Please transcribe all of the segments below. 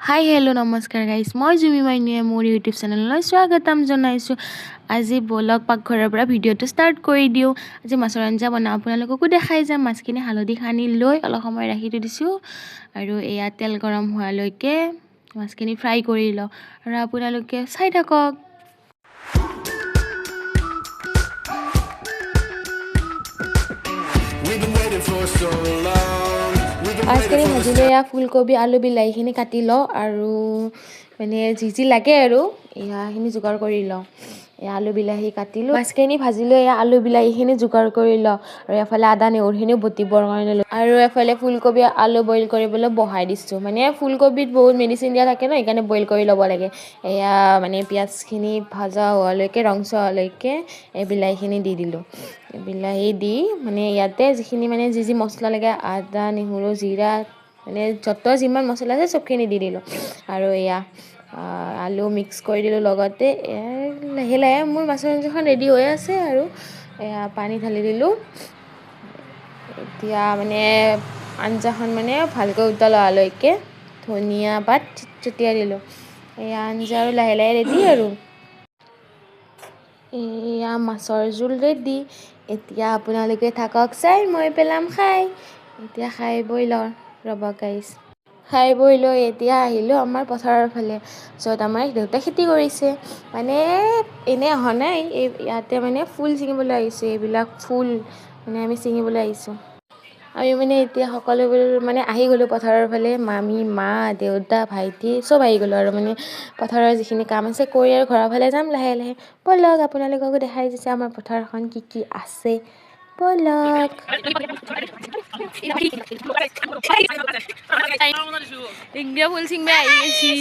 Hi hello' নমস্কাৰ guys, মই জুমি মাইনুৱে মোৰ ইউটিউব চেনেললৈ স্বাগতম জনাইছোঁ। আজি বলক পাকঘৰৰ পৰা ভিডিঅ'টো ষ্টাৰ্ট কৰি দিওঁ। আজি মাছৰ আঞ্জা বনাওঁ, আপোনালোককো দেখাই যাম। মাছখিনি হালধি সানি লৈ অলপ সময় ৰাখি থৈ দিছোঁ আৰু এয়া তেল গৰম হোৱালৈকে মাছখিনি ফ্ৰাই কৰি লওঁ আৰু আপোনালোকে চাই থাকক। মাছখিনি ভাজিলে এয়া ফুলকবি আলু বিলাহীখিনি কাটি লওঁ আৰু মানে যি লাগে আৰু এয়াখিনি যোগাৰ কৰি লওঁ। এয়া আলু বিলাহী কাটিলোঁ, মাছখিনি ভাজিলৈ এয়া আলু বিলাহীখিনি যোগাৰ কৰি লওঁ আৰু এফালে আদা নহৰুখিনিও বটিবৰ কাৰণে লওঁ আৰু এফালে ফুলকবি আলু বইল কৰিবলৈ বহাই দিছোঁ। মানে ফুলকবিত বহুত মেডিচিন দিয়া থাকে ন, সেইকাৰণে বইল কৰি ল'ব লাগে। এয়া মানে পিঁয়াজখিনি ভাজা হোৱালৈকে ৰংচোৱা হোৱালৈকে এই বিলাহীখিনি দি দিলোঁ। বিলাহী দি মানে ইয়াতে যিখিনি মানে যি মছলা লাগে আদা নহৰু জিৰা মানে যত যিমান মছলা আছে চবখিনি দি দিলোঁ আৰু এয়া আলু মিক্স কৰি দিলোঁ। লগতে লাহে লাহে মোৰ মাছৰ আঞ্জাখন ৰেডি হৈ আছে আৰু এয়া পানী ঢালি দিলোঁ। এতিয়া মানে আঞ্জাখন মানে ভালকৈ উতল অহালৈকে ধনিয়া পাত ছটিয়াই দিলোঁ। এয়া আঞ্জা আৰু লাহে লাহে ৰেডি আৰু এয়া মাছৰ জোল ৰেডি। এতিয়া আপোনালোকে থাকক চাই, মই পেলাম খাই। এতিয়া খাই বৈ লওঁ ৰ'ব গাইজ। খাই বৈ লৈ এতিয়া আহিলোঁ আমাৰ পথাৰৰ ফালে, য'ত আমাৰ দেউতাই খেতি কৰিছে। মানে এনেই অহা নাই, ইয়াতে মানে ফুল ছিঙিবলৈ আহিছোঁ। এইবিলাক ফুল মানে আমি ছিঙিবলৈ আহিছোঁ। আমি মানে এতিয়া সকলোবোৰ মানে আহি গ'লোঁ পথাৰৰ ফালে। মামী, মা, দেউতা, ভাইটি চব আহি গ'লোঁ আৰু মানে পথাৰৰ যিখিনি কাম আছে কৰি আৰু ঘৰৰ ফালে যাম লাহে লাহে। ব'লক আপোনালোককো দেখাই দিছে আমাৰ পথাৰখন কি আছে, ব'লক। ফুল ছিঙিব আহি গৈছি।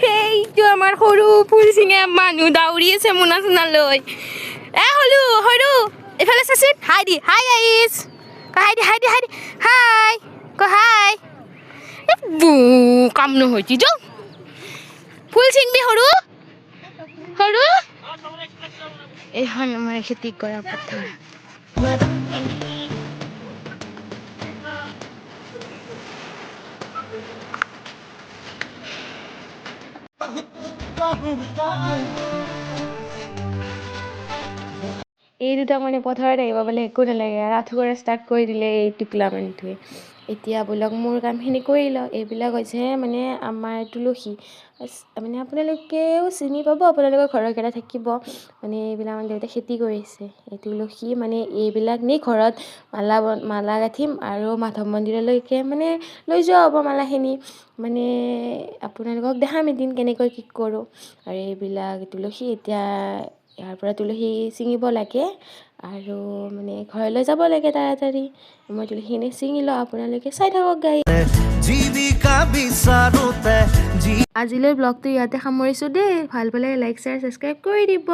সেইটো আমাৰ সৰু ফুল ছিঙা মানুহ দাউৰি আছে মোনা চোনা লৈ। সৰু সৰু এইফালে চাচোন, হাই দি হাই গাইছ, হাই দি হাই দি হাই দি হাই হাই। কাম নহয় যাওঁ ফুল ছিঙবি সৰু সৰু। এইখন আমাৰ খেতি কৰা পথাৰ। এই দুটা মানে পথাৰত আহিব পালে একো নালাগে আৰু আঁঠু কৰা ষ্টাৰ্ট কৰি দিলে এই টিকলা মানুহটোৱে। এতিয়া বোলক মোৰ কামখিনি কৰি লওঁ। এইবিলাক হৈছে মানে আমাৰ তুলসী, মানে আপোনালোকেও চিনি পাব, আপোনালোকৰ ঘৰৰ কেইটা থাকিব। মানে এইবিলাক আমাৰ দেউতাই খেতি কৰিছে। এই তুলসী মানে এইবিলাক নি ঘৰত মালা গাঁঠিম আৰু মাধৱ মন্দিৰলৈকে মানে লৈ যোৱা হ'ব মালাখিনি। মানে আপোনালোকক দেখাম এদিন কেনেকৈ কি কৰোঁ। আৰু এইবিলাক তুলসী এতিয়া ইয়াৰ পৰা তুলসী ছিঙিব লাগে আৰু মানে ঘৰলৈ যাব লাগে তাড়াতাড়ি। মই তুলসীখিনি ছিঙি লওঁ, আপোনালোকে চাই থাকক গাইজ। আজিলৈ ব্লগটো ইয়াতে সামৰিছোঁ দেই। ভাল পালে লাইক শ্বেয়াৰ ছাবস্ক্ৰাইব কৰি দিব।